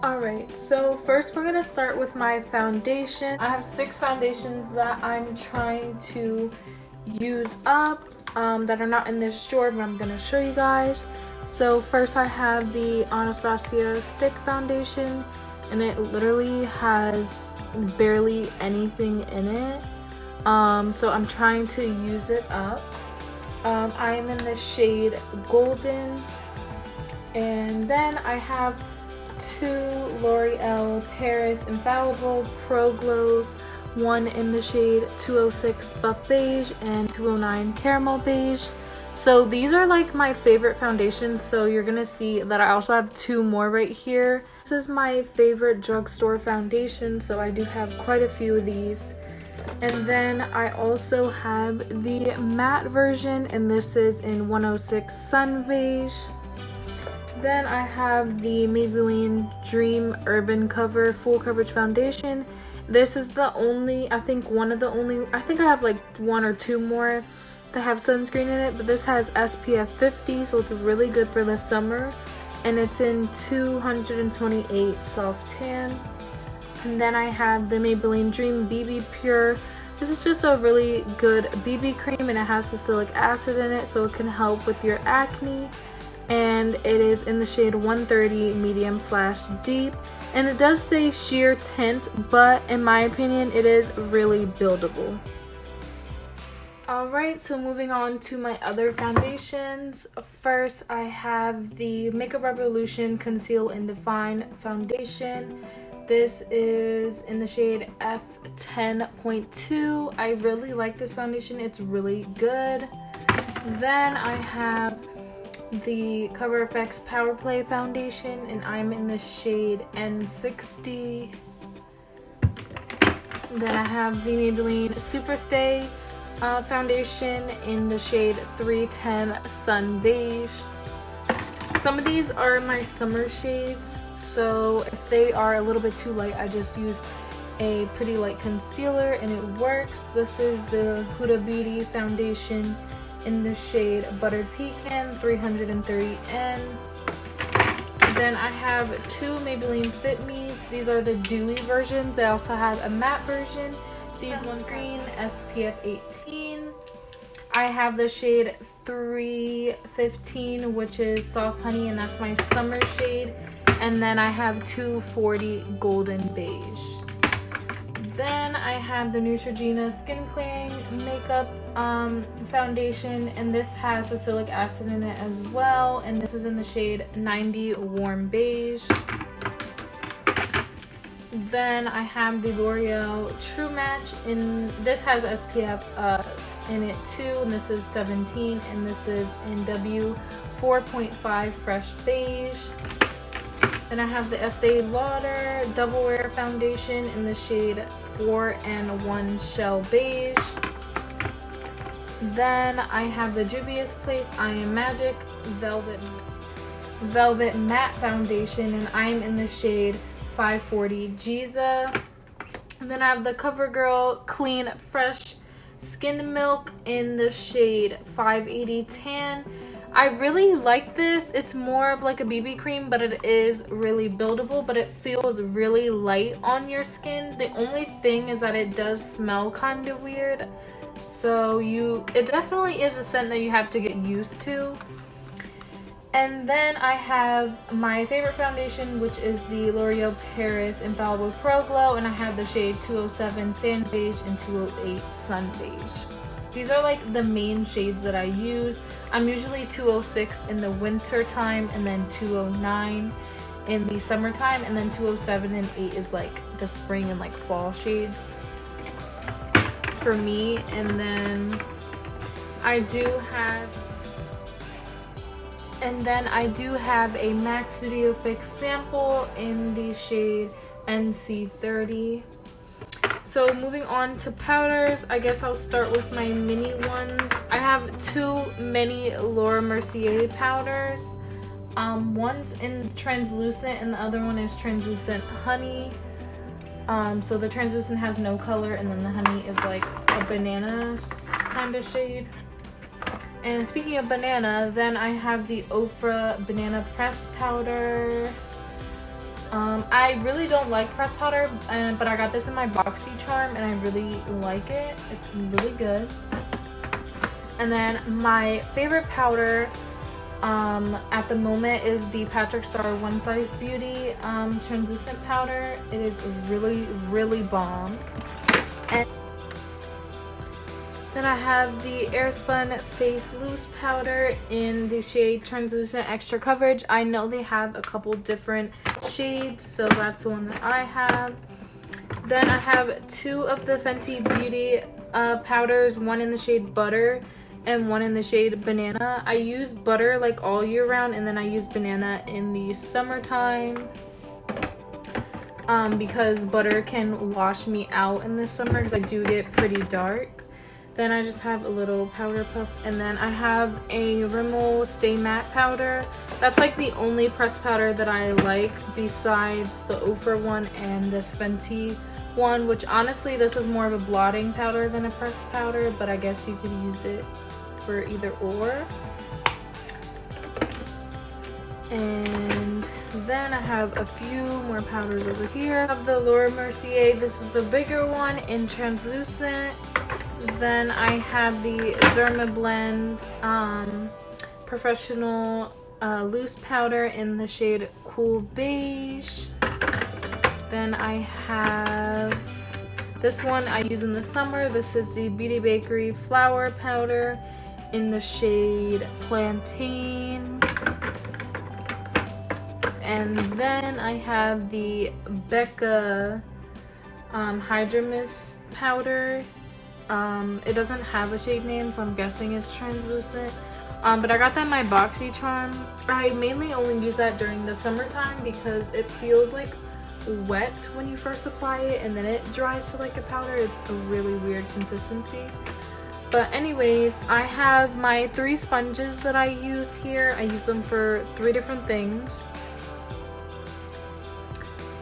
Alright, so first we're gonna start with my foundation. I have 6 foundations that I'm trying to use up that are not in this drawer, but I'm gonna show you guys. So first I have the Anastasia stick foundation, and it literally has barely anything in it. So I'm trying to use it up. I am in the shade Golden, and then I have 2 L'Oreal Paris Infallible Pro Glows, one in the shade 206 Buff Beige and 209 Caramel Beige. So these are like my favorite foundations, so you're gonna see that I also have 2 more right here. This is my favorite drugstore foundation, so I do have quite a few of these. And then I also have the matte version, and this is in 106 Sun Beige. Then I have the Maybelline Dream Urban Cover Full Coverage Foundation. This is the only, I think I have like 1 or 2 more that have sunscreen in it, but this has SPF 50, so it's really good for the summer. And it's in 228 Soft Tan. And then I have the Maybelline Dream BB Pure. This is just a really good BB cream, and it has salicylic acid in it, so it can help with your acne. And it is in the shade 130 medium/deep, and it does say sheer tint, but in my opinion it is really buildable. Alright, so moving on to my other foundations. First I have the Makeup Revolution Conceal and Define foundation. This is in the shade F10.2. I really like this foundation, it's really good. Then I have the Cover FX Power Play foundation, and I'm in the shade N60. Then I have the Maybelline Superstay foundation in the shade 310 Sun Beige. Some of these are my summer shades, so if they are a little bit too light, I just use a pretty light concealer and it works. This is the Huda Beauty foundation in the shade Buttered Pecan 330N. Then I have 2 Maybelline Fit Me's. These are the dewy versions. They also have a matte version. These ones green, SPF 18. I have the shade 315, which is Soft Honey, and that's my summer shade. And then I have 240 Golden Beige. Then I have the Neutrogena Skin Clearing Makeup foundation, and this has salicylic acid in it as well, and this is in the shade 90 Warm Beige. Then I have the L'Oreal True Match, and this has SPF in it too, and this is 17, and this is in W 4.5 Fresh Beige. Then I have the Estee Lauder Double Wear foundation in the shade 4-1 Shell Beige. Then I have the Juvia's Place I Am Magic Velvet Matte foundation, and I'm in the shade 540 Giza. And then I have the CoverGirl Clean Fresh Skin Milk in the shade 580 Tan. I really like this. It's more of like a BB cream, but it is really buildable, but it feels really light on your skin. The only thing is that it does smell kind of weird. So it definitely is a scent that you have to get used to. And then I have my favorite foundation, which is the L'Oreal Paris Infallible Pro Glow, and I have the shade 207 Sand Beige and 208 Sun Beige. These are like the main shades that I use. I'm usually 206 in the winter time, and then 209 in the summertime, and then 207 and 8 is like the spring and like fall shades for me. And then I do have a MAC Studio Fix sample in the shade NC30. So moving on to powders, I guess I'll start with my mini ones. I have 2 mini Laura Mercier powders. One's in translucent and the other one is translucent honey. So the translucent has no color, and then the honey is like a banana kind of shade. And speaking of banana, then I have the Ofra Banana Press Powder. I really don't like pressed powder, but I got this in my BoxyCharm and I really like it. It's really good. And then my favorite powder at the moment is the Patrick Star One Size Beauty translucent powder. It is really bomb. And then I have the Airspun Face Loose powder in the shade Translucent Extra Coverage. I know they have a couple different shades, so that's the one that I have. Then I have two of the Fenty Beauty powders, one in the shade Butter and one in the shade Banana. I use Butter like all year round, and then I use Banana in the summertime because Butter can wash me out in the summer because I do get pretty dark. Then I just have a little powder puff, and then I have a Rimmel Stay Matte powder. That's like the only pressed powder that I like besides the Ophir one and this Fenty one, which honestly this is more of a blotting powder than a pressed powder, but I guess you could use it for either or. And then I have a few more powders over here. I have the Laura Mercier, this is the bigger one in translucent. Then I have the Dermablend Professional Loose Powder in the shade Cool Beige. Then I have this one I use in the summer. This is the Beauty Bakery Flower Powder in the shade Plantain. And then I have the Becca Hydra Mist powder. It doesn't have a shade name, so I'm guessing it's translucent. But I got that in my BoxyCharm. I mainly only use that during the summertime because it feels like wet when you first apply it and then it dries to like a powder. It's a really weird consistency. But anyways, I have my 3 sponges that I use here. I use them for 3 different things.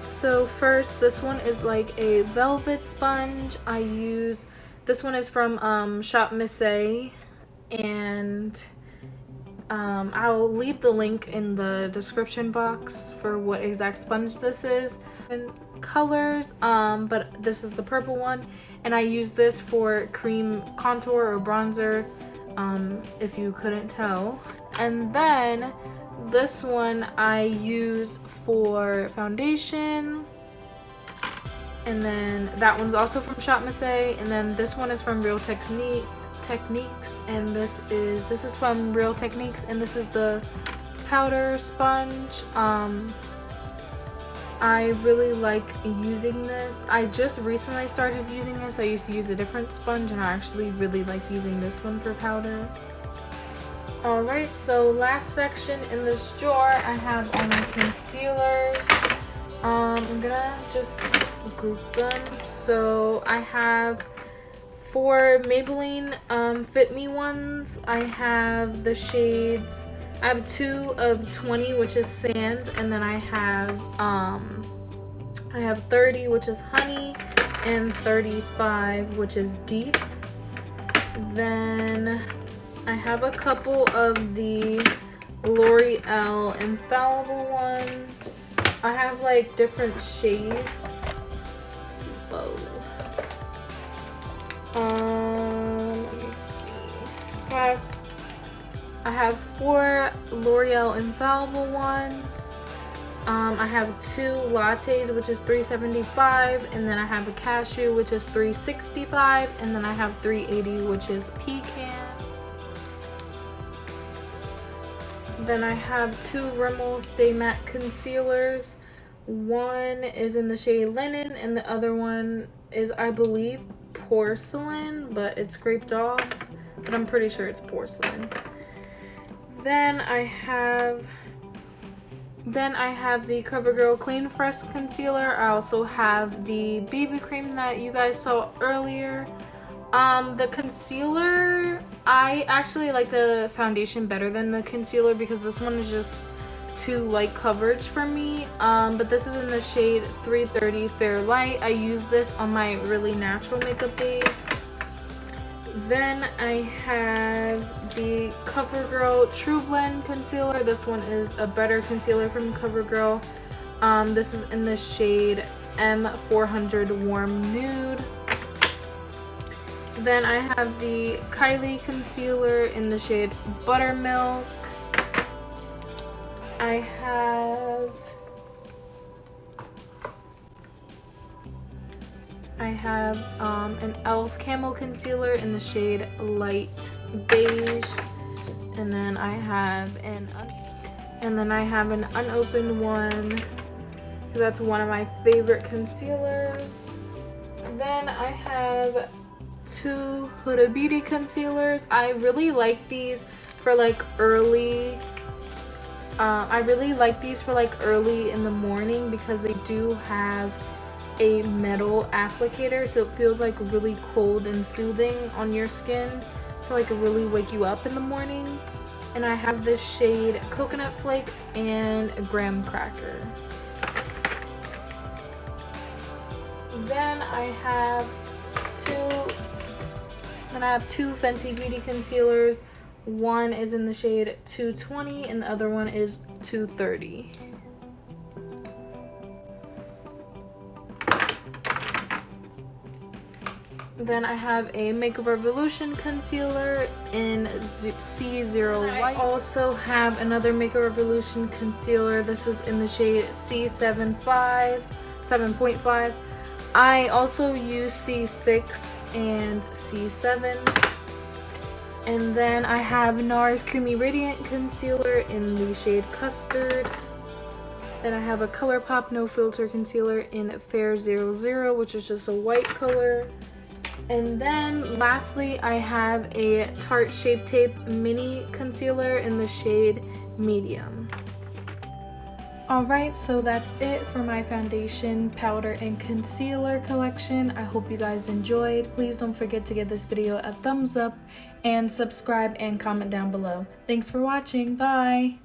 So first, this one is like a velvet sponge. This one is from Shop Missy, and I'll leave the link in the description box for what exact sponge this is and colors, but this is the purple one, and I use this for cream contour or bronzer, if you couldn't tell. And then this one I use for foundation. And then that one's also from Shop Missy, and then this one is from Real Techniques, and this is from Real Techniques, and this is the powder sponge. I really like using this. I just recently started using this. I used to use a different sponge, and I actually really like using this one for powder. Alright, so last section in this drawer, I have all my concealers. I'm gonna just group them. So I have 4 Maybelline Fit Me ones. I have the shades, I have 2 of 20, which is Sand, and then I have 30, which is Honey, and 35, which is Deep. Then I have a couple of the L'Oreal Infallible ones. I have like different shades. Whoa. Let me see. So I have 4 L'Oreal Infallible ones. I have 2 lattes, which is $3.75, and then I have a cashew, which is $3.65, and then I have $3.80, which is pecan. Then I have 2 Rimmel Stay Matte concealers. One is in the shade Linen, and the other one is, I believe, Porcelain, but it's scraped off, but I'm pretty sure it's Porcelain. Then I have the CoverGirl Clean Fresh Concealer. I also have the BB cream that you guys saw earlier. The concealer, I actually like the foundation better than the concealer because this one is just too light coverage for me. But this is in the shade 330 Fair Light. I use this on my really natural makeup days. Then I have the CoverGirl True Blend Concealer. This one is a better concealer from CoverGirl. This is in the shade M400 Warm Nude. Then I have the Kylie concealer in the shade Buttermilk. I have an e.l.f. Camo Concealer in the shade Light Beige. And then I have an unopened one. So that's one of my favorite concealers. Then I have two Huda Beauty concealers. I really like these for like early. Early in the morning because they do have a metal applicator, so it feels like really cold and soothing on your skin to like really wake you up in the morning. And I have this shade Coconut Flakes and Graham Cracker. Then I have two Fenty Beauty concealers. One is in the shade 220 and the other one is 230. Then I have a Makeup Revolution concealer in C0 White. I also have another Makeup Revolution concealer. This is in the shade C7.5. I also use C6 and C7. And then I have NARS Creamy Radiant Concealer in the shade Custard. Then I have a ColourPop No Filter Concealer in Fair 00, which is just a white color. And then lastly, I have a Tarte Shape Tape Mini Concealer in the shade Medium. Alright, so that's it for my foundation, powder, and concealer collection. I hope you guys enjoyed. Please don't forget to give this video a thumbs up and subscribe and comment down below. Thanks for watching. Bye!